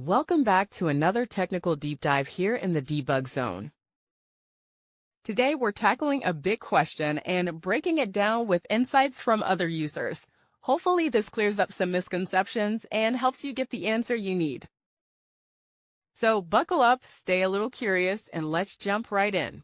Welcome back to another technical deep dive here in the debug zone. Today we're tackling a big question and breaking it down with insights from other users. Hopefully this clears up some misconceptions and helps you get the answer you need. So buckle up, stay a little curious, and let's jump right in.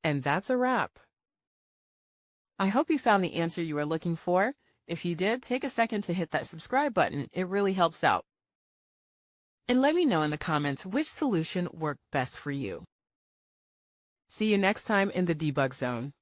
And that's a wrap. I hope you found the answer you were looking for. If you did, take a second to hit that subscribe button. It really helps out. And let me know in the comments which solution worked best for you. See you next time in the debug zone.